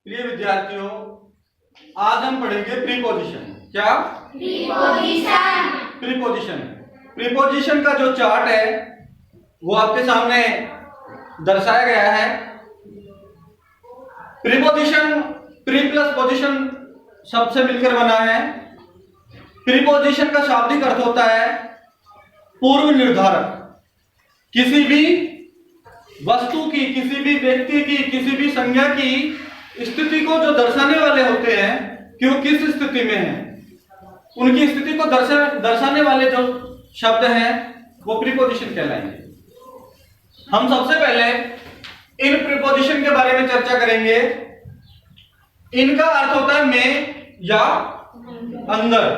प्रिय विद्यार्थियों, आज हम पढ़ेंगे प्रीपोजिशन। क्या? प्रीपोजिशन। प्रीपोजिशन प्रीपोजिशन का जो चार्ट है वो आपके सामने दर्शाया गया है। प्रीपोजिशन प्री प्लस पोजिशन शब्द से मिलकर बना है। प्रीपोजिशन का शाब्दिक अर्थ होता है पूर्व निर्धारक। किसी भी वस्तु की, किसी भी व्यक्ति की, किसी भी संज्ञा की स्थिति को जो दर्शाने वाले होते हैं कि वो किस स्थिति में है, उनकी स्थिति को दर्शाने वाले जो शब्द हैं वो प्रीपोजिशन कहलाएंगे। हम सबसे पहले इन प्रीपोजिशन के बारे में चर्चा करेंगे। इनका अर्थ होता है में या अंदर।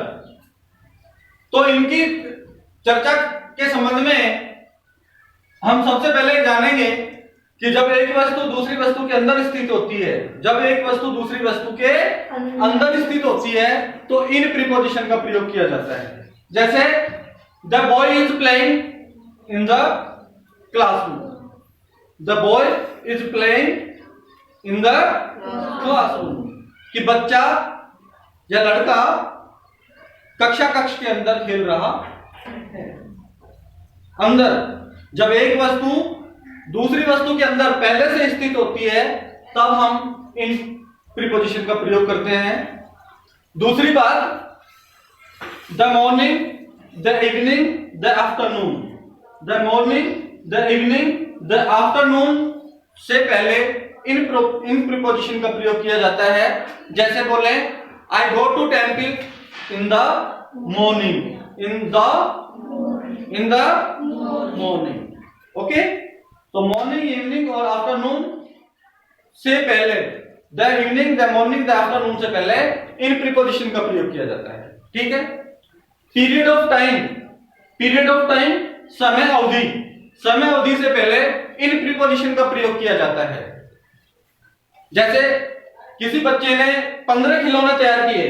तो इनकी चर्चा के संबंध में हम सबसे पहले जानेंगे कि जब एक वस्तु दूसरी वस्तु के अंदर स्थित होती है, जब एक वस्तु दूसरी वस्तु के अंदर स्थित होती है तो इन प्रीपोजिशन का प्रयोग किया जाता है। जैसे the boy is playing in the classroom. The boy is playing in the classroom कि बच्चा या लड़का कक्ष के अंदर खेल रहा है। अंदर, जब एक वस्तु दूसरी वस्तु के अंदर पहले से स्थित होती है तब हम इन प्रीपोजिशन का प्रयोग करते हैं। दूसरी बात, the morning, the evening, the afternoon. The morning, the evening, the afternoon से पहले इन प्रीपोजिशन का प्रयोग किया जाता है। जैसे बोले I go to temple in the morning. In the morning. Okay, तो मॉर्निंग, इवनिंग और आफ्टरनून से पहले, the evening, the morning, the afternoon से पहले इन प्रीपोजिशन का प्रयोग किया जाता है। ठीक है। Period of time, period of time समय अवधि, समय अवधि से पहले इन प्रीपोजिशन का प्रयोग किया जाता है। जैसे किसी बच्चे ने 15 खिलौने तैयार किए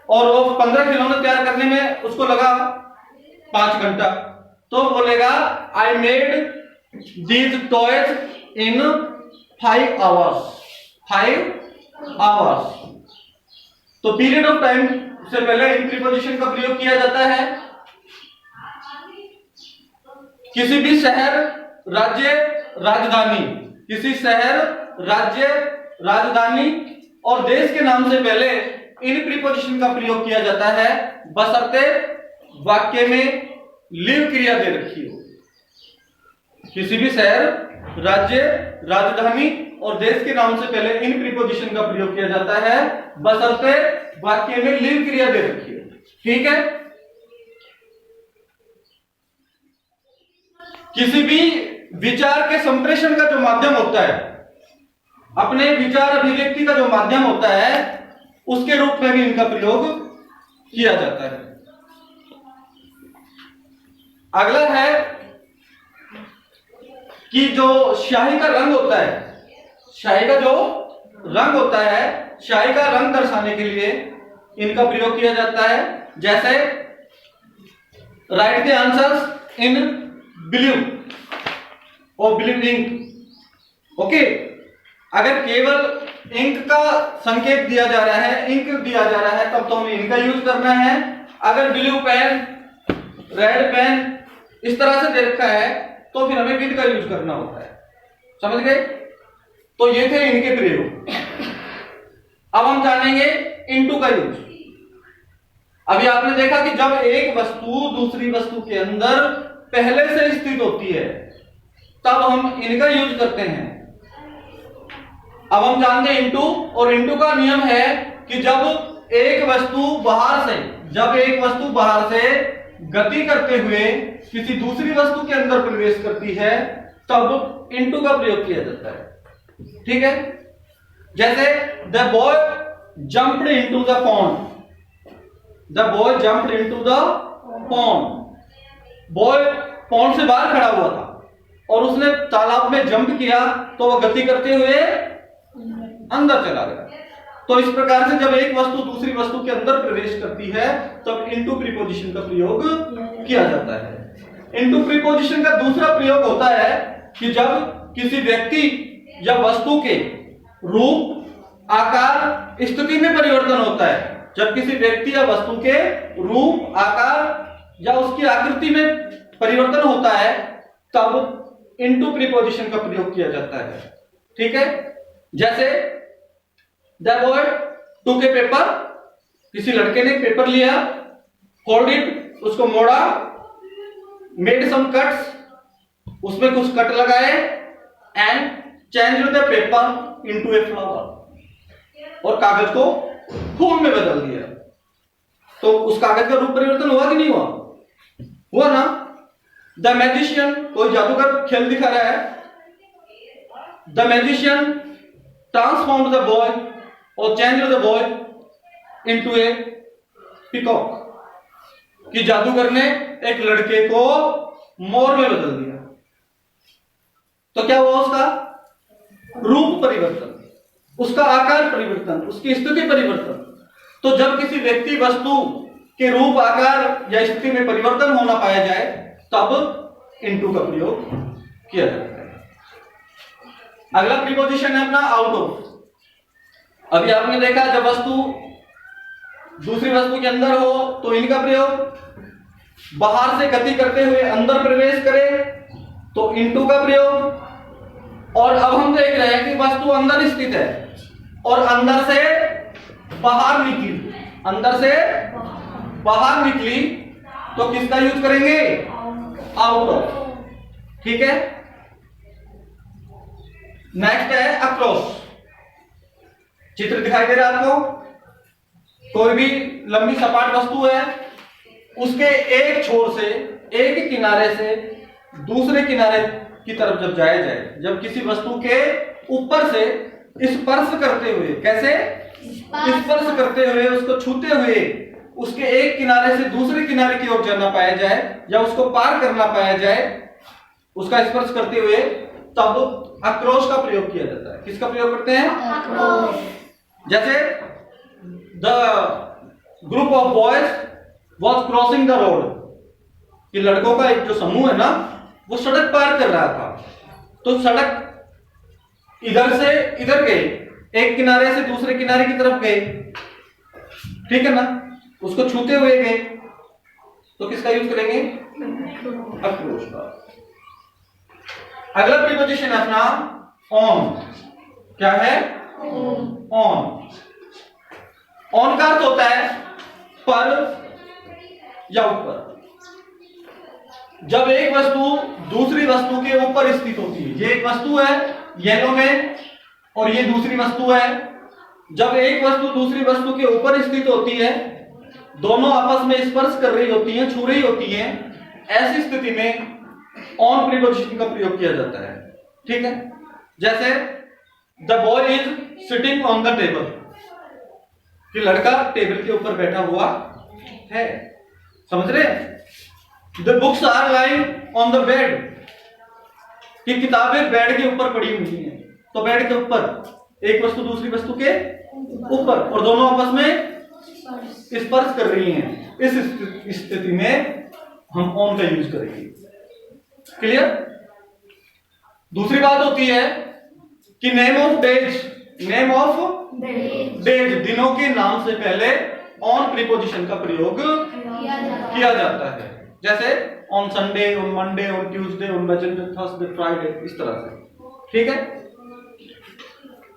और वो 15 खिलौने तैयार करने में उसको लगा 5 घंटा, तो बोलेगा I made these toys in 5 hours। 5 hours। तो पीरियड ऑफ टाइम से पहले इन प्रीपोजिशन का प्रयोग किया जाता है। किसी भी शहर, राज्य, राजधानी, किसी शहर, राज्य, राजधानी और देश के नाम से पहले इन प्रीपोजिशन का प्रयोग किया जाता है, बशर्ते वाक्य में लिव क्रिया दे रखी हो। किसी भी शहर, राज्य, राजधानी और देश के नाम से पहले इन प्रीपोजिशन का प्रयोग किया जाता है, बशर्ते वाक्य में लिव क्रिया दे रखी हो। ठीक है। किसी भी विचार के संप्रेषण का जो माध्यम होता है, अपने विचार अभिव्यक्ति का जो माध्यम होता है, उसके रूप में भी इनका प्रयोग किया जाता है। अगला है कि जो स्याही का रंग होता है, स्याही का जो रंग होता है, स्याही का रंग दर्शाने के लिए इनका प्रयोग किया जाता है। जैसे right the answers in blue और ब्लू इंक। ओके, अगर केवल इंक का संकेत दिया जा रहा है, इंक दिया जा रहा है, तब तो हमें इनका यूज करना है। अगर ब्लू पेन, रेड पेन इस तरह से दे रखा है तो फिर हमें विद का यूज करना होता है। समझ गए? तो ये थे इनके प्रयोग। अब हम जानेंगे इनटू का यूज। अभी आपने देखा कि जब एक वस्तु दूसरी वस्तु के अंदर पहले से स्थित होती है तब हम इनका यूज करते हैं। अब हम जानते हैं इनटू, और इनटू का नियम है कि जब एक वस्तु बाहर से गति करते हुए किसी दूसरी वस्तु के अंदर प्रवेश करती है तब इनटू का प्रयोग किया जाता है। ठीक है। जैसे the boy jumped into the pond. The boy jumped into the pond. Boy pond से बाहर खड़ा हुआ था और उसने तालाब में जंप किया तो वह गति करते हुए अंदर चला गया। तो इस प्रकार से जब एक वस्तु दूसरी वस्तु के अंदर प्रवेश करती है तब इनटू प्रीपोजिशन का प्रयोग किया जाता है। इनटू प्रीपोजिशन का दूसरा प्रयोग होता है कि जब किसी व्यक्ति या वस्तु के रूप, आकार स्थिति में परिवर्तन होता है। जब किसी व्यक्ति या वस्तु के रूप, आकार या उसकी आकृति में परिवर्तन होता है तब इनटू प्रीपोजिशन का प्रयोग किया जाता है। ठीक है, जैसे द बॉय टूक ए पेपर, किसी लड़के ने पेपर लिया, फोल्ड इट, उसको मोड़ा, मेड सम कट्स, उसमें कुछ कट लगाए, and change the paper into a flower, और कागज को फूल में बदल दिया। तो उस कागज का रूप परिवर्तन हुआ कि नहीं हुआ? हुआ ना। द मैजिशियन, कोई जादूगर खेल दिखा रहा है, the magician transform the boy और change the boy into a peacock, कि जादूगर ने एक लड़के को मोर में बदल दिया। तो क्या हुआ? उसका रूप परिवर्तन, उसका आकार परिवर्तन, उसकी स्थिति परिवर्तन। तो जब किसी व्यक्ति वस्तु के रूप, आकार या स्थिति में परिवर्तन होना पाया जाए तब इनटू का प्रयोग किया जाता है। अगला प्रीपोजिशन है अपना आउट ऑफ। अभी आपने देखा जब वस्तु दूसरी वस्तु के अंदर हो तो इनका प्रयोग, बाहर से गति करते हुए अंदर प्रवेश करे तो इनटू का प्रयोग, और अब हम देख रहे हैं कि वस्तु अंदर स्थित है और अंदर से बाहर निकली, अंदर से बाहर निकली तो किसका यूज करेंगे? Out of. ठीक है, नेक्स्ट है अक्रॉस। चित्र दिखाई दे रहा है आपको? कोई भी लंबी सपाट वस्तु है, उसके एक छोर से, एक किनारे से दूसरे किनारे की तरफ जब जाया जाए, जब किसी वस्तु के ऊपर से स्पर्श करते हुए, कैसे स्पर्श करते हुए, उसको छूते हुए उसके एक किनारे से दूसरे किनारे की ओर जाना पाया जाए या उसको पार करना पाया जाए, उसका स्पर्श करते हुए, तब अक्रॉस का प्रयोग किया जाता है। किसका प्रयोग करते हैं? अक्रॉस। जैसे the group of boys was crossing the road, कि लड़कों का एक जो समूह है ना, वो सड़क पार कर रहा था। तो सड़क इधर से इधर गए, एक किनारे से दूसरे किनारे की तरफ गए, ठीक है ना, उसको छूते हुए गए, तो किसका यूज करेंगे? अक्रॉस का। अगला प्रीपोजिशन है अपना ऑन। क्या है? ऑन। ऑन का अर्थ होता है पर या ऊपर। जब एक वस्तु दूसरी वस्तु के ऊपर स्थित होती है, ये एक वस्तु है येलो में और ये दूसरी वस्तु है, जब एक वस्तु दूसरी वस्तु के ऊपर स्थित होती है, दोनों आपस में स्पर्श कर रही होती हैं, छू रही होती हैं, ऐसी स्थिति में ऑन प्रीपोजिशन का प्रयोग किया जाता है। ठीक है, जैसे the boy is sitting on the table, कि लड़का टेबल के ऊपर बैठा हुआ है। समझ रहे हैं? The books are lying on the bed, कि किताबें बेड के ऊपर पड़ी हुई हैं। तो बेड के ऊपर एक वस्तु दूसरी वस्तु के ऊपर, और दोनों आपस में स्पर्श कर रही हैं। इस स्थिति में हम ऑन का यूज करेंगे। क्लियर? दूसरी बात होती है कि name of days, name of days, दिनों के नाम से पहले ऑन प्रीपोजिशन का प्रयोग किया जाता है। जैसे on Sunday, on Monday, on Tuesday, on Wednesday, Thursday, Friday, इस तरह से। ठीक है।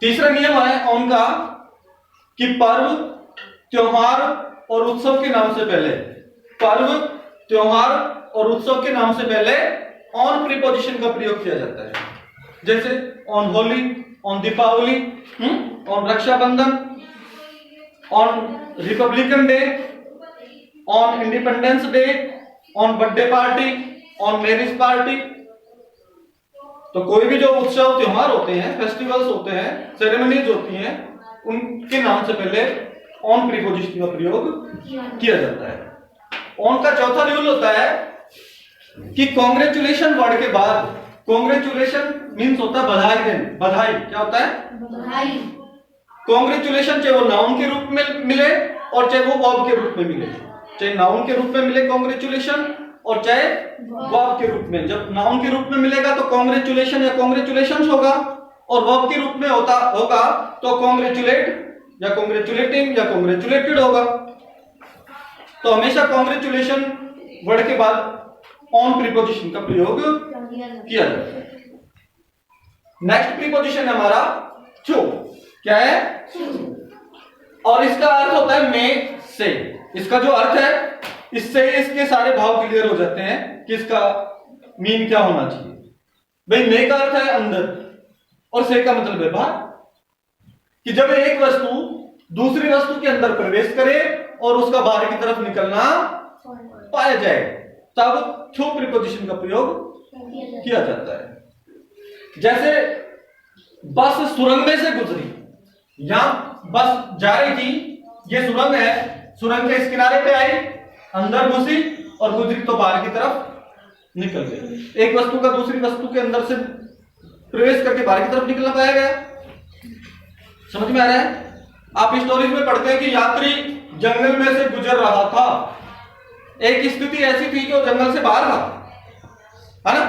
तीसरा नियम है ऑन का कि पर्व, त्योहार और उत्सव के नाम से पहले, पर्व, त्योहार और उत्सव के नाम से पहले ऑन प्रीपोजिशन का प्रयोग किया जाता है। जैसे on Holi, on Deepawali, on Rakshabandhan, on Republican Day, on Independence Day, on birthday party, on marriage party. तो कोई भी जो उत्सव त्योहार होते हैं, फेस्टिवल्स होते हैं, सेरेमनीज होती हैं, उनके नाम से पहले ऑन प्रीपोजिशन का प्रयोग किया जाता है। ऑन का चौथा रूल होता है कि कांग्रेचुलेशन वर्ड के बाद, कांग्रेचुलेशन मींस होता है बधाई देना, बधाई। क्या होता है? बधाई। कांग्रेचुलेशन चाहे वो नाउन के रूप में मिले और चाहे वो वर्ब के रूप में मिले, चाहे नाउन के रूप में मिले कांग्रेचुलेशन और चाहे वर्ब के रूप में। जब नाउन के रूप में मिलेगा तो कांग्रेचुलेशन या कांग्रेचुलेशंस होगा, और वर्ब के रूप में होता होगा तो कॉन्ग्रेचुलेट या कॉन्ग्रेचुलेटिंग या कॉन्ग्रेचुलेटेड होगा। तो हमेशा कॉन्ग्रेचुलेशन वर्ड के बाद ऑन प्रीपोजिशन का प्रयोग किया जाता है। नेक्स्ट प्रीपोजिशन है हमारा टू। क्या है? और इसका अर्थ होता है में से। इसका जो अर्थ है, इससे इसके सारे भाव क्लियर हो जाते हैं कि इसका मीन क्या होना चाहिए। भाई मे का अर्थ है अंदर और से का मतलब है बाहर, कि जब एक वस्तु दूसरी वस्तु के अंदर प्रवेश करे और उसका बाहर की तरफ निकलना पाया जाए तब थ्रू प्रीपोजिशन का प्रयोग किया जाता है। जैसे बस सुरंग में से गुजरी, यहां बस जा रही थी, ये सुरंग है, सुरंग के इस किनारे पे आई, अंदर घुसी और गुजरी तो बाहर की तरफ निकल गई। एक वस्तु का दूसरी वस्तु के अंदर से प्रवेश करके बाहर की तरफ निकलना पाया गया। समझ में आ रहा है? आप स्टोरीज में पढ़ते हैं कि यात्री जंगल में से गुजर रहा था। एक स्थिति ऐसी थी कि वो जंगल से बाहर था, है ना?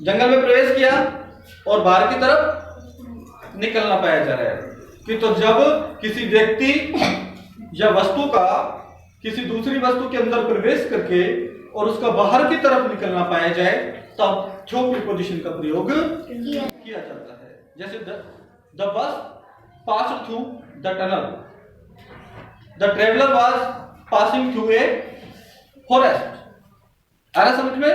जंगल में प्रवेश किया और बाहर की तरफ निकलना पाया जा रहा है कि तो जब किसी व्यक्ति या वस्तु का किसी दूसरी वस्तु के अंदर प्रवेश करके और उसका बाहर की तरफ निकलना पाया जाए तब थ्रू प्रीपोजिशन का प्रयोग किया जाता है। जैसे the bus passed through the tunnel, the traveller was passing through a forest. आ रहा समझ में?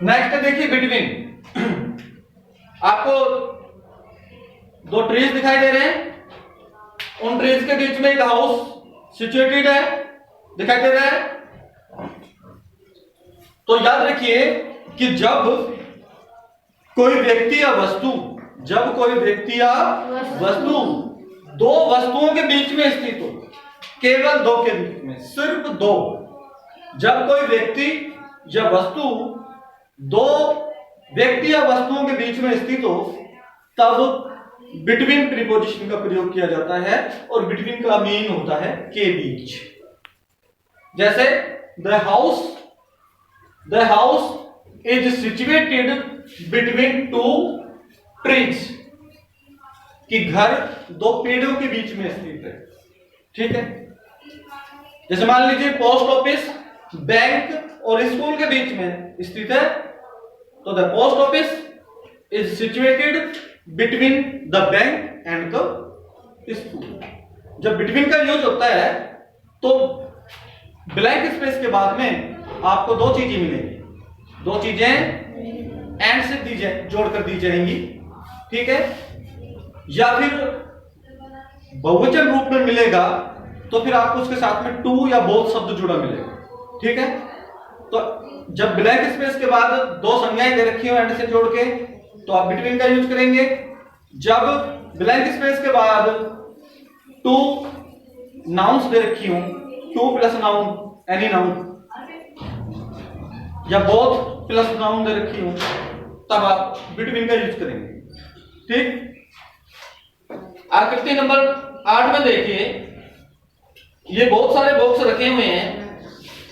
नेक्स्ट देखिए बिटवीन। आपको दो ट्रीज दिखाई दे रहे हैं, उन ट्रीज के बीच में एक हाउस सिचुएटेड है, दिखाई दे रहा है। तो याद रखिए कि जब कोई व्यक्ति या वस्तु दो वस्तुओं के बीच में स्थित हो, केवल दो के बीच में, सिर्फ दो, जब कोई व्यक्ति या वस्तु दो व्यक्ति या वस्तुओं के बीच में स्थित हो तब बिटवीन प्रीपोजिशन का प्रयोग किया जाता है। और बिटवीन का मीन होता है के बीच। जैसे the house is situated between two trees, कि घर दो पेड़ों के बीच में स्थित है। ठीक है? जैसे मान लीजिए पोस्ट ऑफिस बैंक और स्कूल के बीच में स्थित है, तो the post office is situated between the bank and the school. जब बिटवीन का यूज होता है तो ब्लैंक स्पेस के बाद में आपको दो चीजें मिलेंगी, दो चीजें एंड से जोड़कर दी जाएंगी। ठीक है? या फिर बहुवचन रूप में मिलेगा तो फिर आपको उसके साथ में टू या बोथ शब्द जुड़ा मिलेगा। ठीक है? तो जब ब्लैंक स्पेस के बाद दो संज्ञाएं दे रखी हो एंड से जोड़ के तो आप बिटवीन का यूज करेंगे। जब ब्लैंक स्पेस के बाद टू नाउन्स दे रखी हो, two plus noun any noun, या बोथ प्लस नाउन दे रखी हो, तब आप बिटवीन का यूज करेंगे। ठीक? आकृति नंबर 8 में देखिए, ये बहुत सारे बॉक्स रखे हुए हैं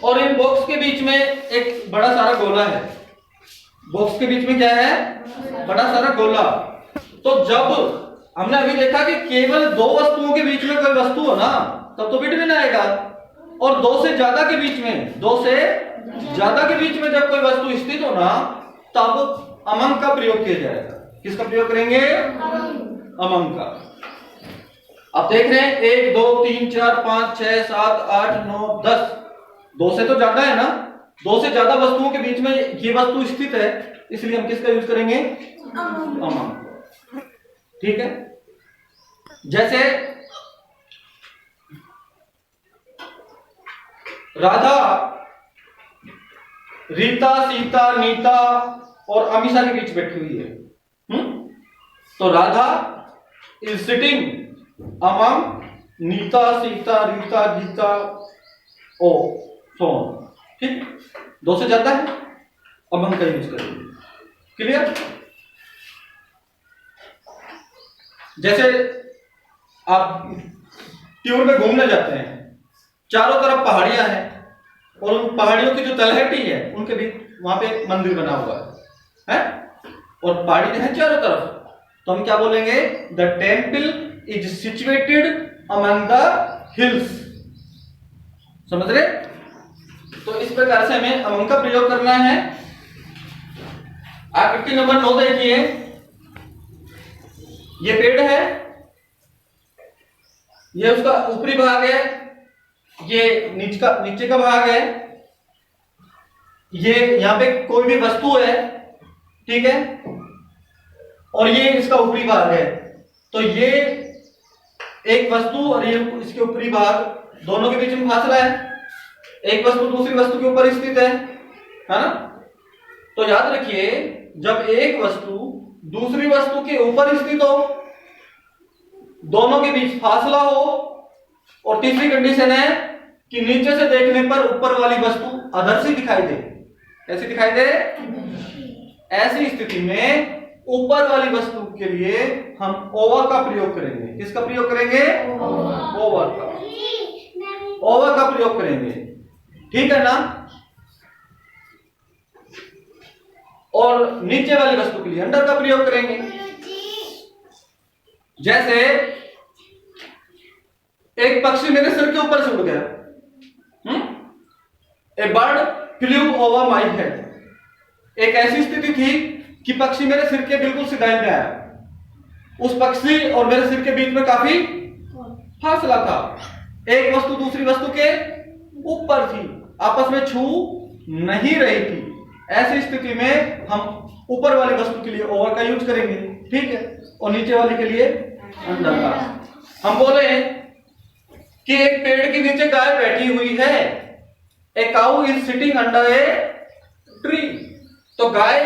और इन बॉक्स के बीच में एक बड़ा सारा गोला है। बॉक्स के बीच में क्या है? बड़ा सारा गोला। तो जब हमने अभी देखा कि केवल दो वस्तुओं के बीच में कोई वस्तु हो ना तब तो बिटवीन आएगा, और दो से ज्यादा के बीच में जब कोई वस्तु स्थित हो ना तब अमंग का प्रयोग किया जाएगा। किसका प्रयोग करेंगे? अमंग का। अब देख रहे हैं 1 2 3 4 5 6 7 8 9 10, दो से तो ज्यादा है ना, दो से ज्यादा वस्तुओं के बीच में ये वस्तु स्थित है, इसलिए हम किसका यूज करेंगे? अमंग। ठीक है? जैसे राधा, रीता, सीता, नीता और अमीषा के बीच बैठी हुई है। तो Radha is sitting among Neeta, Sita, Rita, Geeta so on. ठीक? दो से ज्यादा है, अमंग का यूज करेंगे। क्लियर? जैसे आप ट्यूर में घूमने जाते हैं, चारों तरफ पहाड़ियां हैं और उन पहाड़ियों की जो तलहटी है उनके बीच वहां पे मंदिर बना हुआ है। और पहाड़ी है चारों तरफ, तो हम क्या बोलेंगे? The temple is situated among the hills. समझ रहे? तो इस प्रकार से हमें अमंग का प्रयोग करना है। आकृति नंबर 9 देखिए, ये पेड़ है, ये उसका ऊपरी भाग है, ये नीचे का भाग है, ये यहां पे कोई भी वस्तु है, ठीक है, और ये इसका ऊपरी भाग है। तो ये एक वस्तु और ये इसके ऊपरी भाग, दोनों के बीच में फासला है। एक वस्तु दूसरी वस्तु के ऊपर स्थित है ना? तो याद रखिए, जब एक वस्तु दूसरी वस्तु के ऊपर स्थित हो, दोनों के बीच फासला हो, और तीसरी कंडीशन है कि नीचे से देखने पर ऊपर वाली वस्तु अदर्शी दिखाई दे। कैसी दिखाई दे? ऐसी स्थिति में ऊपर वाली वस्तु के लिए हम ओवर का प्रयोग करेंगे। किसका प्रयोग करेंगे? ओवर का। ओवर का प्रयोग करेंगे, ठीक है ना? और नीचे वाली वस्तु के लिए अंडर का प्रयोग करेंगे। जैसे एक पक्षी मेरे सिर के ऊपर से उड़ गया, a bird flew over my head. एक ऐसी स्थिति थी कि पक्षी मेरे सिर के बिल्कुल सीधाई में आया। उस पक्षी और मेरे सिर के बीच में काफी फासला था। एक वस्तु दूसरी वस्तु के ऊपर थी, आपस में छू नहीं रही थी। ऐसी स्थिति में हम ऊपर वाली वस्तु के लिए ओवर का यूज करेंगे, ठीक है, और नीचे वाली के लिए अंडर का। हम बोले कि एक पेड़ के नीचे गाय बैठी हुई है, a cow is sitting under a tree. तो गाय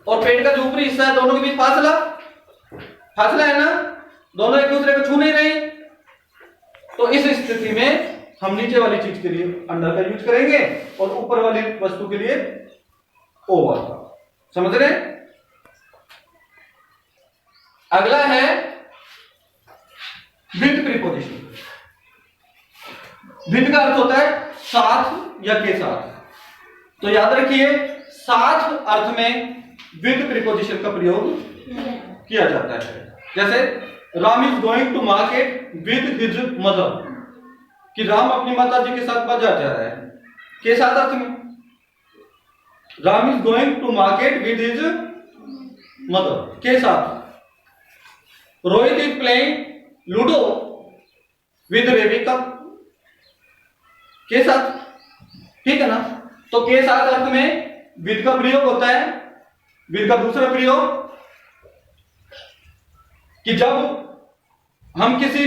और पेड़ का जो ऊपरी हिस्सा है, दोनों के बीच फासला है ना, दोनों एक दूसरे को छू नहीं रही। तो इस स्थिति में हम नीचे वाली चीज के लिए अंडर का यूज करेंगे और ऊपर वाली वस्तु के लिए ओवर का। समझ रहे? अगला है विद प्रीपोजिशन। विद का अर्थ होता है साथ या के साथ। तो याद रखिए, साथ अर्थ में विद प्रीपोजिशन का प्रयोग किया जाता है। जैसे Ram is going to market with his mother, कि राम अपनी माता जी के साथ बाजार जा रहा है। के साथ अर्थ में Ram is going to market with his mother, के साथ। Rohit is playing ludo with Rebecca, के साथ, ठीक है ना? तो के साथ अर्थ में विद का प्रयोग होता है। विद का दूसरा प्रयोग कि जब हम किसी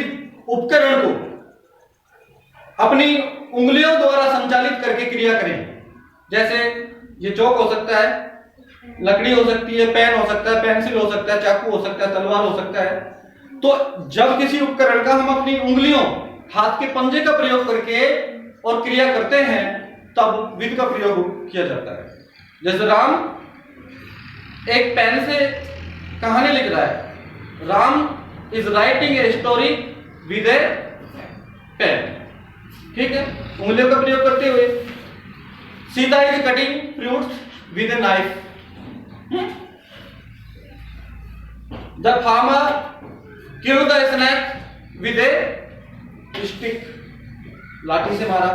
उपकरण को अपनी उंगलियों द्वारा संचालित करके क्रिया करें, जैसे ये चौक हो सकता है, लकड़ी हो सकती है, पेन हो सकता है, पेंसिल हो सकता है, चाकू हो सकता है, तलवार हो सकता है। तो जब किसी उपकरण का हम अपनी उंगलियों, हाथ के पंजे का प्रयोग करके और क्रिया करते हैं, तब विद का प्रयोग किया जाता है। जैसे राम एक पेन से कहानी लिख रहा है, Ram is writing a story with a pen, ठीक है, उंगलियों का प्रयोग करते हुए। Sita is cutting fruits with a knife. The farmer killed the snake with a stick, लाठी से मारा,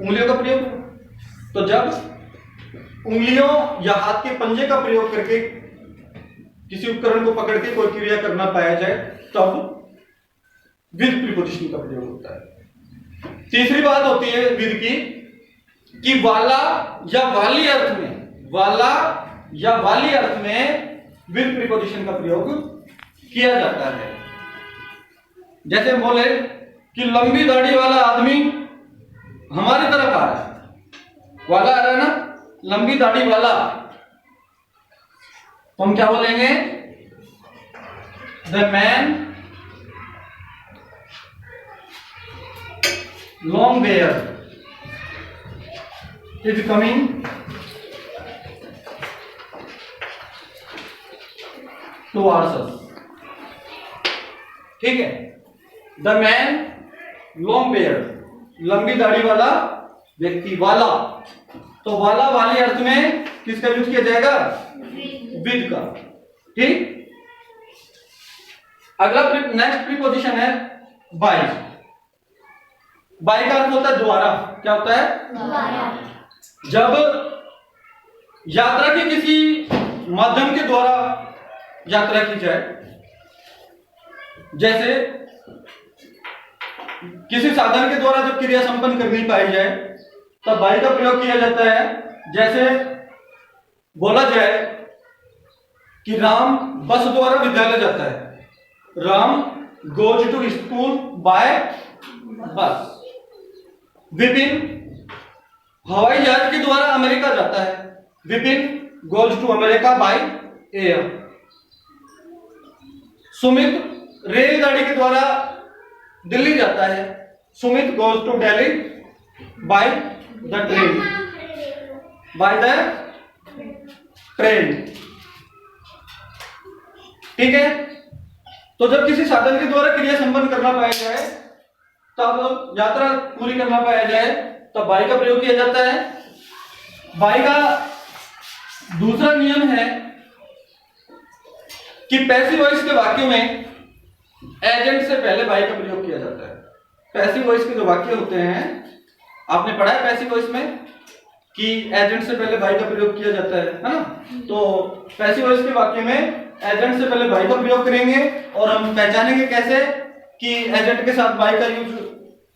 उंगलियों का प्रयोग। तो जब उंगलियों या हाथ के पंजे का प्रयोग करके किसी उपकरण को पकड़ के कोई क्रिया करना पाया जाए, तब विद प्रीपोजिशन का प्रयोग होता है। तीसरी बात होती है विद की, कि वाला या वाली अर्थ में, वाला या वाली अर्थ में विद प्रीपोजिशन का प्रयोग किया जाता है। जैसे हम बोले कि लंबी दाढ़ी वाला आदमी हमारी तरफ आ रहा है, वाला आ रहा है ना, लंबी दाढ़ी वाला, तो हम क्या बोलेंगे? The man long bear is coming towards us, ठीक है। द मैन लॉन्ग बेयर, लंबी दाढ़ी वाला व्यक्ति, वाला। तो वाला वाली अर्थ में किसका यूज किया जाएगा? विद का। ठीक, अगला नेक्स्ट प्रीपोजिशन है बाय। बाय का अर्थ होता है द्वारा। क्या होता है? द्वारा। जब यात्रा के किसी माध्यम के द्वारा यात्रा की जाए, जैसे किसी साधन के द्वारा जब क्रिया संपन्न करनी पाई जाए तब बाय का प्रयोग किया जाता है। जैसे बोला जाए कि राम बस द्वारा विद्यालय जाता है, Ram goes to school by bus. Vipin हवाई जहाज के द्वारा अमेरिका जाता है, Vipin goes to America by air. Sumit रेलगाड़ी के द्वारा दिल्ली जाता है, Sumit goes to Delhi by the train, by the train. ठीक है, तो जब किसी साधन के द्वारा क्रिया संपन्न करना पाया जाए, तब यात्रा पूरी करना पाया जाए, तब बाय का प्रयोग किया जाता है। बाय का दूसरा नियम है कि पैसिव वॉइस के वाक्यों में एजेंट से पहले बाय का प्रयोग किया जाता है। पैसिव वॉइस के जो वाक्य होते हैं, आपने पढ़ा है पैसिव वॉइस में कि एजेंट से पहले बाय का प्रयोग किया जाता है ना? तो पैसिव वॉइस के वाक्य में एजेंट से पहले बाय का प्रयोग करेंगे और हम पहचानेंगे कैसे कि एजेंट के साथ बाय का यूज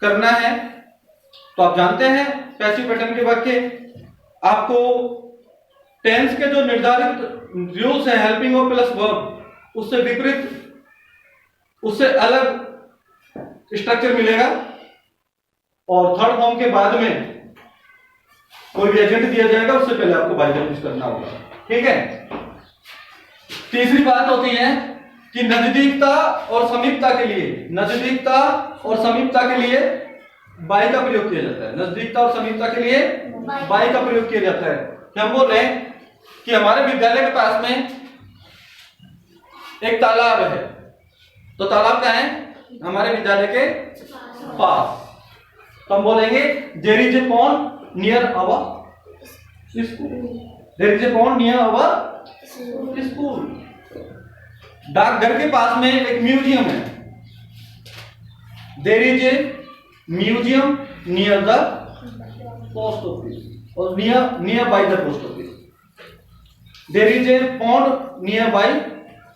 करना है। तो आप जानते हैं पैसिव पैटर्न के वाक्य आपको टेंस के जो निर्धारित रूल्स है हेल्पिंग वर्ब प्लस वर्ब, उससे विपरीत, उससे अलग स्ट्रक्चर मिलेगा। और थर्ड फॉर्म के बाद में कोई भी एजेंट दिया जाएगा, उससे पहले आपको बाय का यूज करना होगा। ठीक है, तीसरी बात होती है कि नजदीकता और समीपता के लिए, नजदीकता और समीपता के लिए बाय का प्रयोग किया जाता है। नजदीकता और समीपता के लिए बाय का प्रयोग किया जाता है। कि हम बोल रहे हैं कि हमारे विद्यालय के पास में एक तालाब है, तो तालाब क्या है? हमारे विद्यालय के पास। तो हम बोलेंगे there is a pond near our school, there is a pond near our school. डाकघर के पास में एक म्यूजियम है, there is a museum near the post office और near by the post office. There is a pond near by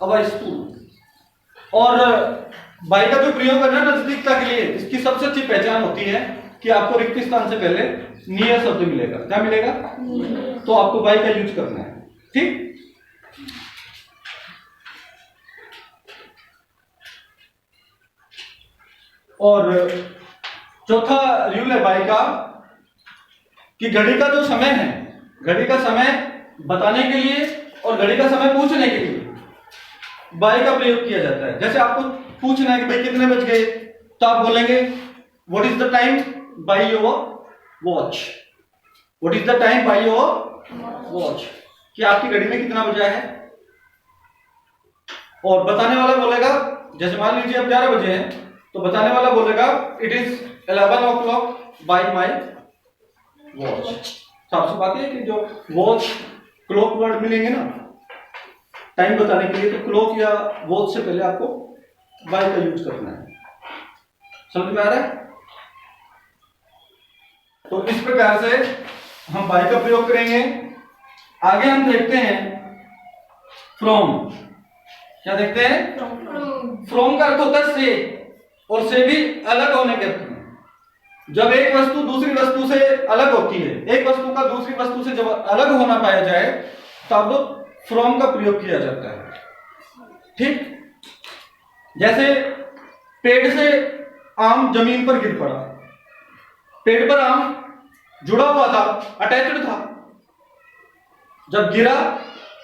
our school. और by का जो प्रयोग है ना नजदीकता के लिए, इसकी सबसे अच्छी पहचान होती है कि आपको रिक्त स्थान से पहले नियर शब्द मिलेगा। क्या मिलेगा? तो आपको बाय का यूज करना है। ठीक, और चौथा रूल है बाय का कि घड़ी का जो समय है, घड़ी का समय बताने के लिए और घड़ी का समय पूछने के लिए बाय का प्रयोग किया जाता है। जैसे आपको पूछना है कि भाई कितने बज गए, तो आप बोलेंगे what is the time by your watch, what is the time by your watch, कि आपकी घड़ी में कितना बजा है। और बताने वाला बोलेगा, जैसे मान लीजिए अब 11 बजे हैं, तो बताने वाला बोलेगा it is 11 o'clock by my watch. सबसे बात है कि जो वॉच क्लॉक वर्ड मिलेंगे ना टाइम बताने के लिए, तो क्लॉक या वॉच से पहले आपको बाय का यूज करना है। समझ में आ रहा है? तो इस प्रकार से हम बाय का प्रयोग करेंगे। आगे हम देखते हैं फ्रॉम। क्या देखते हैं? फ्रॉम का अर्थ होता है से, और से भी अलग होने के अर्थ में। जब एक वस्तु दूसरी वस्तु से अलग होती है, एक वस्तु का दूसरी वस्तु से जब अलग होना पाया जाए, तब फ्रॉम का प्रयोग किया जाता है। ठीक, जैसे पेड़ से आम जमीन पर गिर पड़ा, पेड़ पर आम जुड़ा हुआ था, अटैच्ड था, जब गिरा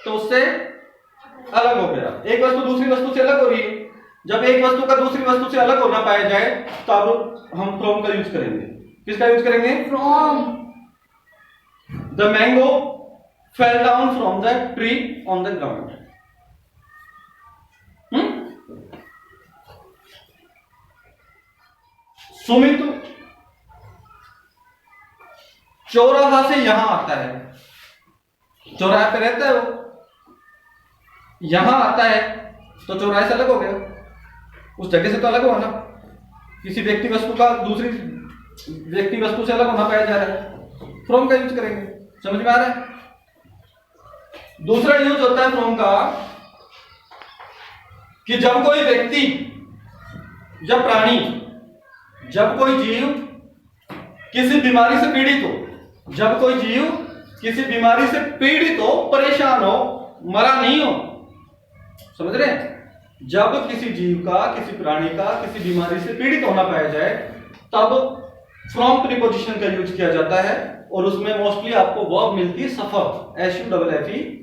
तो उससे अलग हो गया। एक वस्तु दूसरी वस्तु से अलग हो रही है, जब एक वस्तु का दूसरी वस्तु से अलग होना पाया जाए तब हम फ्रॉम का यूज करेंगे। किसका यूज करेंगे? From. The mango fell down from the tree on the ground. Sumit चौराहा से यहां आता है, चौराहे पे रहता है वो, यहां आता है तो चौराहे से अलग हो गया, उस जगह से तो अलग हुआ ना। किसी व्यक्ति वस्तु का दूसरी व्यक्ति वस्तु से अलग होना पाया जा रहा है, फ्रॉम का यूज करेंगे। समझ में आ रहा है? दूसरा यूज होता है फ्रॉम का कि जब कोई व्यक्ति या प्राणी, जब कोई जीव किसी बीमारी से पीड़ित हो, जब कोई जीव किसी बीमारी से पीड़ित हो, परेशान हो, मरा नहीं हो, समझ रहे हैं? जब किसी जीव का, किसी प्राणी का किसी बीमारी से पीड़ित होना पाया जाए तब फ्रॉम प्रीपोजिशन का यूज किया जाता है, और उसमें मोस्टली आपको वर्ब मिलती है सफर, SUFFER।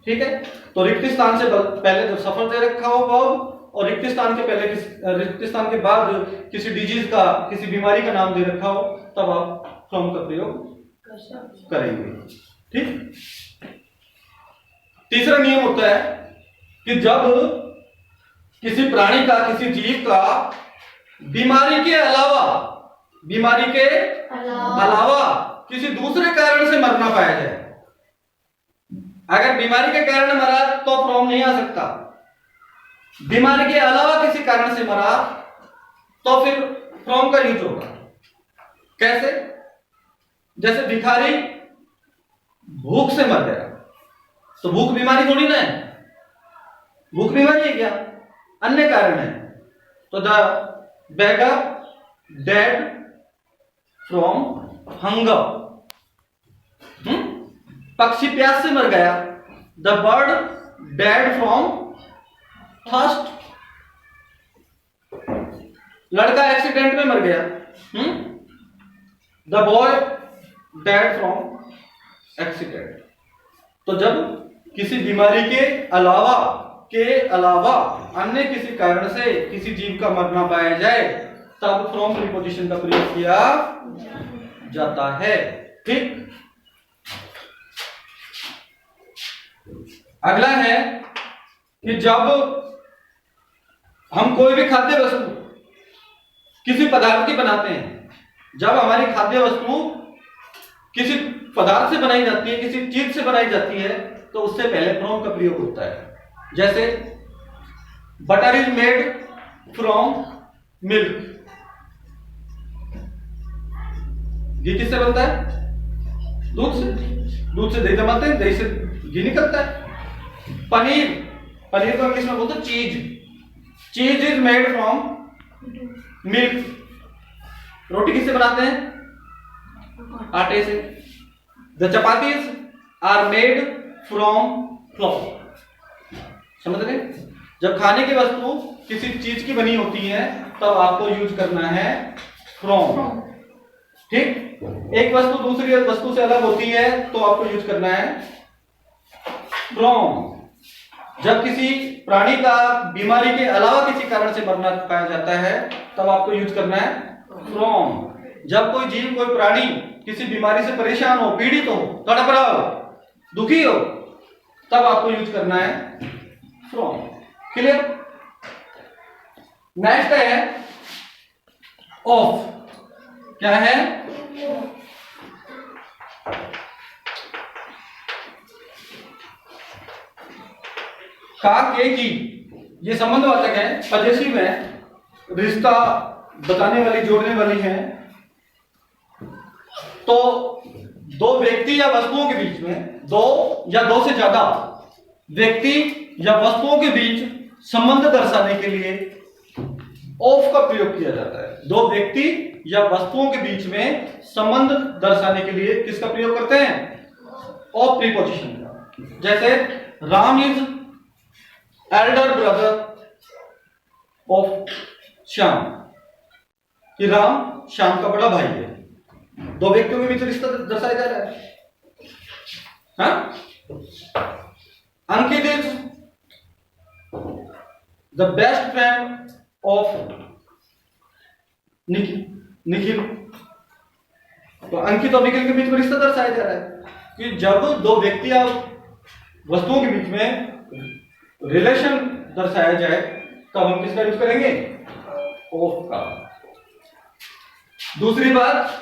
ठीक है, तो रिक्त स्थान से पहले जब सफर दे रखा हो वर्ब, और रिक्त स्थान के पहले रिक्त स्थान के बाद किसी डिजीज का, किसी बीमारी का नाम दे रखा हो, तब आप फ्रॉम का प्रयोग करेंगे। ठीक। तीसरा नियम होता है कि जब किसी प्राणी का, किसी जीव का बीमारी के अलावा किसी दूसरे कारण से मरना पाया जाए। अगर बीमारी के कारण मरा तो फ्रॉम नहीं आ सकता, बीमारी के अलावा किसी कारण से मरा तो फिर फ्रॉम का यूज होगा। कैसे? जैसे भिखारी भूख से मर गया, तो भूख बीमारी थोड़ी ना है, भूख बीमारी है क्या? अन्य कारण है। तो the beggar dead from hunger। पक्षी प्यास से मर गया, the bird dead from thirst. लड़का एक्सीडेंट में मर गया, the boy dead from accident. तो जब किसी बीमारी के अलावा अन्य किसी कारण से किसी जीव का मरना पाया जाए तब फ्रॉम प्रीपोजिशन का प्रयोग किया जाता है। ठीक। अगला है कि जब हम कोई भी खाद्य वस्तु किसी पदार्थ की बनाते हैं, जब हमारी खाद्य वस्तु किसी पदार्थ से बनाई जाती है, किसी चीज से बनाई जाती है, तो उससे पहले फ्रॉम का प्रयोग होता है। जैसे butter is made from milk. घी किससे बनता है? दूध से। दूध से दही जमाते हैं, दही से घी निकलता है। पनीर को इंग्लिश में बोलते हैं cheese is made from milk. रोटी किससे बनाते हैं? आटे से। The chapatis are made from flour. समझ रहे? जब खाने की वस्तु किसी चीज की बनी होती है तब आपको यूज करना है फ्रॉम। ठीक। एक वस्तु दूसरी वस्तु से अलग होती है तो आपको यूज करना है फ्रॉम। जब किसी प्राणी का बीमारी के अलावा किसी कारण से मरना पाया जाता है तब आपको यूज करना है फ्रॉम। जब कोई जीव, कोई प्राणी किसी बीमारी से परेशान हो, पीड़ित हो, तड़प रहा हो, दुखी हो, तब आपको यूज करना है फ्रॉम। क्लियर? नेक्स्ट है ऑफ। क्या है? का, के, की, ये संबंधवाचक है, पजेसिव है, रिश्ता बताने वाली, जोड़ने वाली है। तो दो व्यक्ति या वस्तुओं के बीच में, दो या दो से ज्यादा व्यक्ति या वस्तुओं के बीच संबंध दर्शाने के लिए ऑफ का प्रयोग किया जाता है। दो व्यक्ति या वस्तुओं के बीच में संबंध दर्शाने के लिए किसका प्रयोग करते हैं? ऑफ प्रीपोजिशन का। जैसे Ram is Elder brother of Shyam, कि राम श्याम का बड़ा भाई है। दो व्यक्तियों के बीच रिश्ता दर्शाया जा रहा है। हाँ? Ankit is the best friend of Nikhil. तो अंकित और निखिल के बीच में रिश्ता दर्शाया जा रहा है कि जब दो व्यक्ति या वस्तुओं के बीच में रिलेशन दर्शाया जाए तब हम किसका यूज करेंगे? ऑफ का। दूसरी बात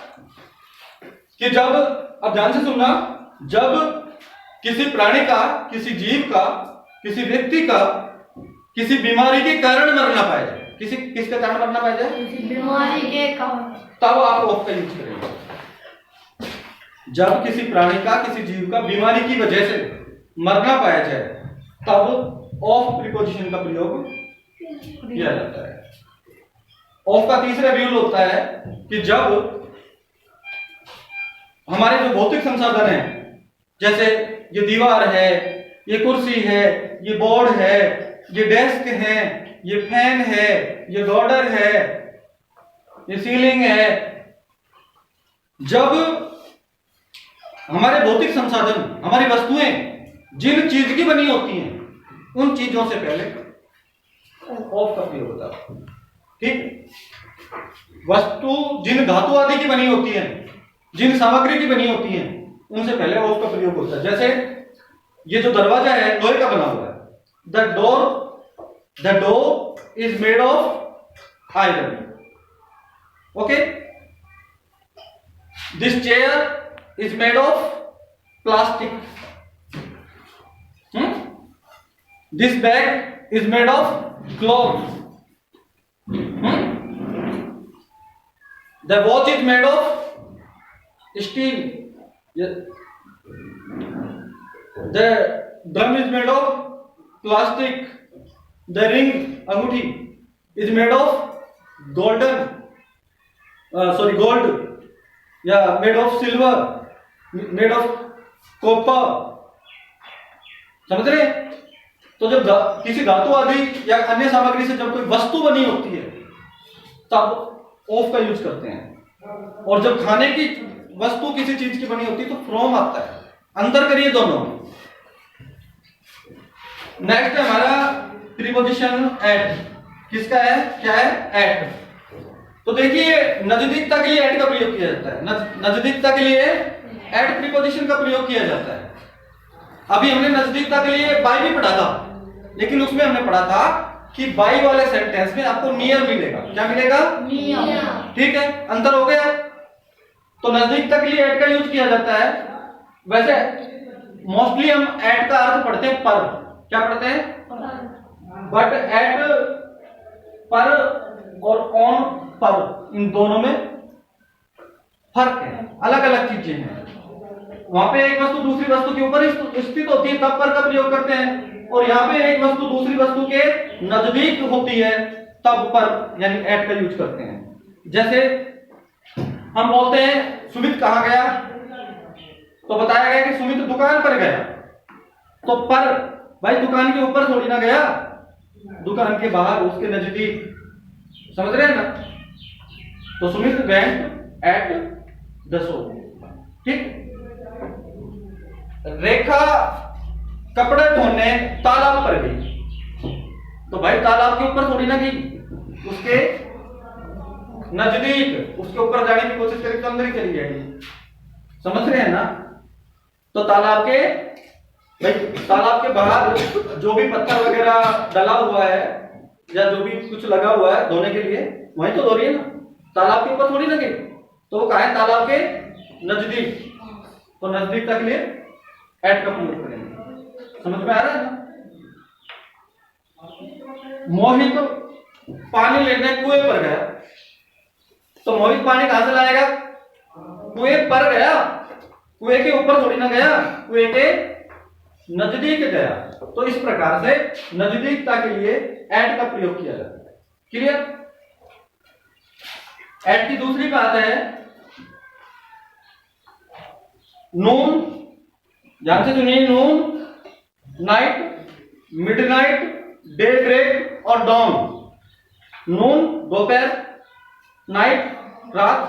कि जब, अब ध्यान से सुनना, जब किसी प्राणी का, किसी जीव का किसी व्यक्ति का किसी बीमारी के कारण मरना पाया जाए, किसके कारण मरना पाया जाए, बीमारी के कारण, तब आप ऑफ का यूज करेंगे। जब किसी प्राणी का किसी जीव का बीमारी की वजह से मरना पाया जाए तब ऑफ प्रीपोजिशन का प्रयोग किया जाता है। ऑफ का तीसरा यूज होता है कि जब हमारे जो भौतिक संसाधन हैं, जैसे ये दीवार है, ये कुर्सी है, ये बोर्ड है, ये डेस्क है, ये फैन है, ये बॉर्डर है, ये सीलिंग है, जब हमारे भौतिक संसाधन, हमारी वस्तुएं जिन चीज की बनी होती हैं उन चीजों से पहले ऑफ का प्रयोग होता है। ठीक, वस्तु जिन धातु आदि की बनी होती है, जिन सामग्री की बनी होती है, उनसे पहले ऑफ का प्रयोग होता है। जैसे ये जो दरवाजा है लोहे का बना हुआ है, the door is made of iron. Okay, this chair is made of plastic, this bag is made of cloth, the watch is made of steel, the drum is made of plastic, the ring अंगूठी is made of gold, या made of silver, made of copper। समझ रहे हैं? तो जब किसी धातु आदि या अन्य सामग्री से जब कोई वस्तु बनी होती है तब ऑफ का यूज करते हैं, और जब खाने की वस्तु किसी चीज की बनी होती है तो फ्रॉम आता है। अंतर करिए दोनों। नेक्स्ट है हमारा प्रीपोजिशन एट। किसका है, क्या है, एट। तो देखिए नजदीकता के लिए एट का प्रयोग किया जाता है, नजदीकता के लिए एट प्रीपोजिशन का प्रयोग किया जाता है। अभी हमने नजदीकता के लिए बाय भी पढ़ा था, लेकिन उसमें हमने पढ़ा था कि बाय वाले सेंटेंस में आपको नियर मिलेगा। क्या मिलेगा, नियर। ठीक है, अंतर हो गया। तो नजदीकता के लिए एट का यूज किया जाता है। वैसे मोस्टली हम एट का अर्थ पढ़ते हैं पर। क्या पढ़ते हैं, बट एट, पर और ऑन पर, इन दोनों में फर्क है, अलग अलग चीजें हैं। वहां पे एक वस्तु दूसरी वस्तु के ऊपर स्थित होती है तब पर का प्रयोग करते हैं, और यहाँ पे एक वस्तु दूसरी वस्तु के नजदीक होती है तब पर यानी एट का यूज करते हैं। जैसे हम बोलते हैं सुमित कहाँ गया, तो बताया गया कि सुमित दुकान पर गया, तो पर भाई दुकान के ऊपर थोड़ी ना गया, दुकान के बाहर उसके नजदीक। समझ रहे हैं ना? तो Sumit went at the shop. ठीक, रेखा कपड़े धोने तालाब पर गई, तो भाई तालाब के ऊपर थोड़ी ना गई, उसके नजदीक, उसके ऊपर जाने की कोशिश करेगी तो अंदर ही चली जाएगी। समझ रहे हैं ना? तो तालाब के, भाई तालाब के बाहर जो भी पत्थर वगैरह डला हुआ है या जो भी कुछ लगा हुआ है धोने के लिए, वहीं तो धो रही है ना, तालाब के ऊपर थोड़ी ना गई। तो वो कहा है तालाब के नजदीक, तो नजदीकता के लिए एट का प्रयोग करेंगे। समझ में आ रहा है ना? मोहित पानी लेने कुएं पर गया, तो मोहित पानी कहां से लाएगा, कुएं पर गया, कुएं के ऊपर थोड़ी ना गया, कुएं के नजदीक गया। तो इस प्रकार से नजदीकता के लिए एट का प्रयोग किया जाता है। क्लियर? एट की दूसरी बात है नून। ध्यान से सुनिए, नून, नाइट, मिडनाइट, डे ब्रेक और डॉन। नून दोपहर, नाइट रात,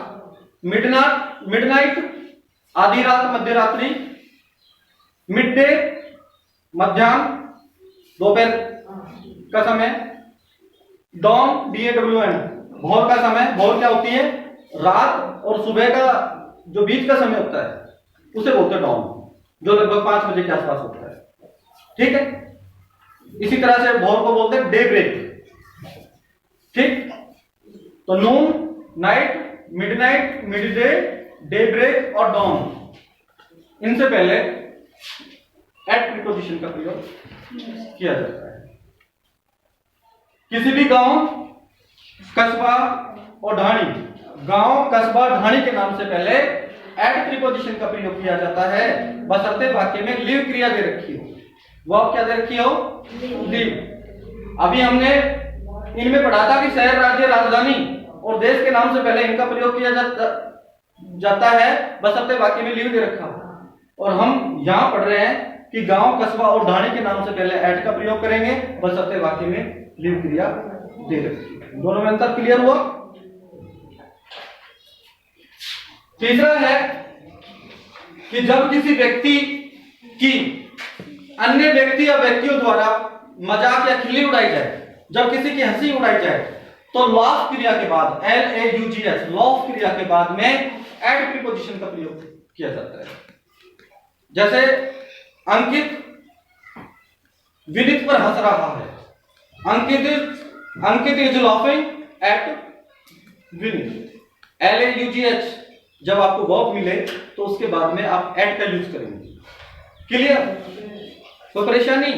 मिडनाइट आधी रात मध्य रात्रि, मिड डे मध्याह्न दोपहर का समय, डॉन DAWN भोर का समय। भोर क्या होती है, रात और सुबह का जो बीच का समय होता है उसे बोलते हैं डॉन, जो लगभग 5 बजे के आसपास होता है। ठीक है, इसी तरह से भोर को बोलते हैं डे ब्रेक। ठीक, तो noon, night, midnight, mid day, day break और डॉन, इनसे पहले एट प्रीपोजिशन का प्रयोग किया जाता है। किसी भी गांव, कस्बा और ढाणी, गांव, कस्बा, ढाणी के नाम से पहले एट प्रीपोजिशन का प्रयोग किया जाता है, बशर्ते वाक्य में लिव क्रिया दे रखी हो। वो आप क्या दे रखी हो? लिव। अभी हमने इनमें पढ़ा था कि शहर, राज्य, राजधानी और देश के नाम से पहले इनका प्रयोग किया जाता है, बशर्ते वाक्य में लिव दे रखा हो। और हम यहां पढ़ रहे हैं कि गांव, कस्बा और ढाणी के नाम से पहले एट का प्रयोग करेंगे, बशर्ते वाक्य में लिव क्रिया दे रखी है। दोनों में अंतर क्लियर हुआ? तीसरा है कि जब किसी व्यक्ति की अन्य व्यक्ति या व्यक्तियों द्वारा मजाक या खिल्ली उड़ाई जाए, जब किसी की हंसी उड़ाई जाए, तो लॉफ क्रिया के बाद, LAUGS, लॉफ क्रिया के बाद में एट प्रीपोजिशन का प्रयोग किया जाता है। जैसे अंकित विदित पर हंस रहा है, Ankit is laughing at Vinit. LAUGH जब आपको वर्ब मिले तो उसके बाद में आप एट का यूज करेंगे। क्लियर? कोई परेशानी?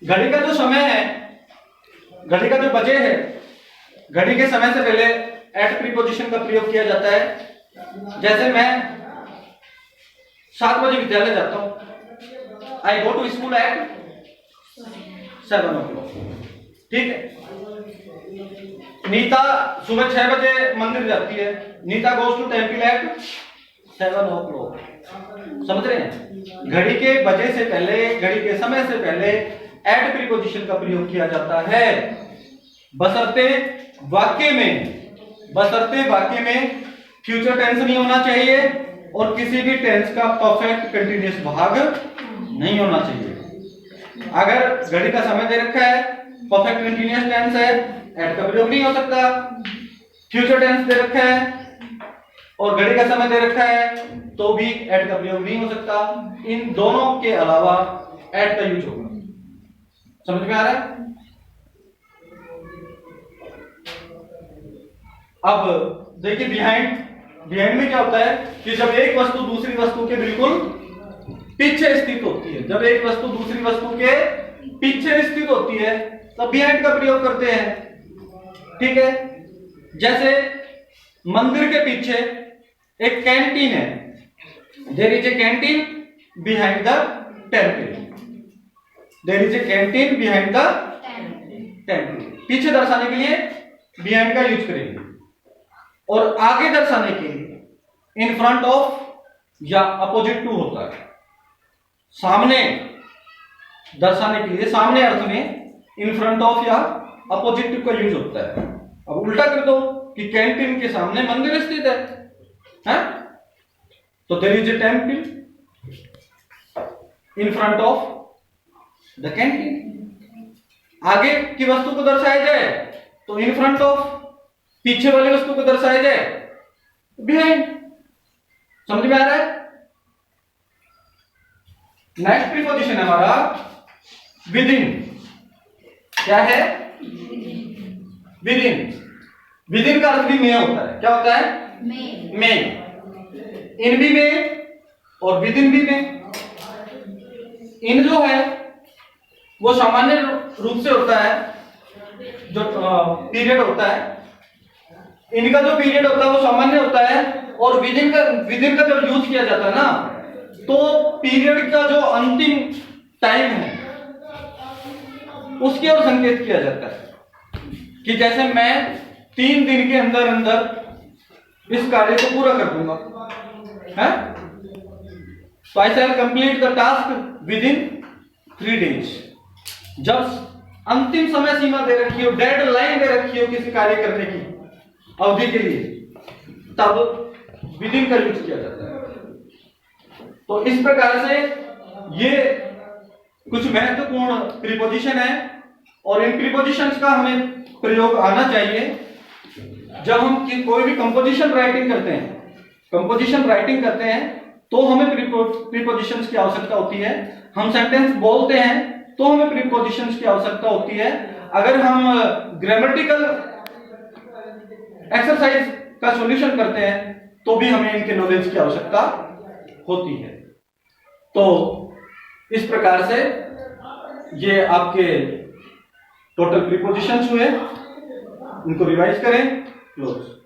घड़ी का जो समय है, घड़ी का जो बजे है, घड़ी के समय से पहले एट प्रीपोजिशन का प्रयोग किया जाता है। जैसे मैं 7 बजे विद्यालय जाता हूं, I go to school at 7 o'clock। ठीक है। नीता सुबह 6 बजे मंदिर जाती है, Nita goes to temple at 7 o'clock। समझ रहे हैं? घड़ी के बजे से पहले, घड़ी के समय से पहले एट प्रीपोजिशन का प्रयोग किया जाता है, बशर्ते वाक्य में फ्यूचर टेंस नहीं होना चाहिए और किसी भी टेंस का परफेक्ट कंटीन्यूअस भाग नहीं होना चाहिए। अगर घड़ी का समय दे रखा है, परफेक्ट कंटीन्यूअस टेंस है, एट का प्रयोग नहीं हो सकता। फ्यूचर टेंस दे रखा है और घड़ी का समय दे रखा है तो भी एट का प्रयोग नहीं हो सकता। इन दोनों के अलावा एट का यूज होगा। समझ में आ रहा है? अब देखिए बिहाइंड में क्या होता है कि जब एक वस्तु दूसरी वस्तु के बिल्कुल पीछे स्थित होती है, जब एक वस्तु दूसरी वस्तु के पीछे स्थित होती है तब बिहाइंड का प्रयोग करते हैं। ठीक है। जैसे मंदिर के पीछे एक कैंटीन है, there is a canteen behind the temple, there is a canteen behind the temple. पीछे दर्शाने के लिए बिहाइंड का यूज करेंगे और आगे दर्शाने के लिए इन फ्रंट ऑफ या अपोजिट टू होता है। सामने दर्शाने के लिए, सामने अर्थ में इन फ्रंट ऑफ या अपोजिट टू का यूज होता है। अब उल्टा कर दो कि कैंटीन के सामने मंदिर स्थित है? तो there is a temple in front of the canteen. आगे की वस्तु को दर्शाया जाए तो इन फ्रंट ऑफ, पीछे वाली वस्तु को दर्शाया जाए बिहाइंड। समझ में आ रहा है? नेक्स्ट प्रीपोजिशन है हमारा विद इन। क्या है? With in. विद इन का अर्थ भी में होता है। क्या होता है? में। इन भी में और विद इन भी में। इन जो है वो सामान्य रूप से होता है, जो पीरियड होता है, इनका जो पीरियड होता है वो सामान्य होता है। और विद इन का जब यूज किया जाता है ना, तो पीरियड का जो अंतिम टाइम है उसकी ओर संकेत किया जाता है कि जैसे मैं 3 दिन के अंदर अंदर इस कार्य को पूरा कर दूंगा, है? तो I shall complete the task with in 3 days। जब अंतिम समय सीमा दे रखी हो, डेड लाइन दे रखी हो किसी कार्य करने की अवधि के लिए, तब विद इन का यूज किया जाता है। तो इस प्रकार से ये कुछ महत्वपूर्ण प्रीपोजिशन है और इन प्रीपोजिशंस का हमें प्रयोग आना चाहिए जब हम कोई भी कंपोजिशन राइटिंग करते हैं तो हमें प्रीपोजिशंस की आवश्यकता होती है। हम सेंटेंस बोलते हैं तो हमें प्रीपोजिशंस की आवश्यकता होती है। अगर हम ग्रामेटिकल एक्सरसाइज का सॉल्यूशन करते हैं तो भी हमें इनके नॉलेज की आवश्यकता होती है। तो इस प्रकार से ये आपके टोटल प्रीपोजिशंस हुए, इनको रिवाइज करें। क्लोज।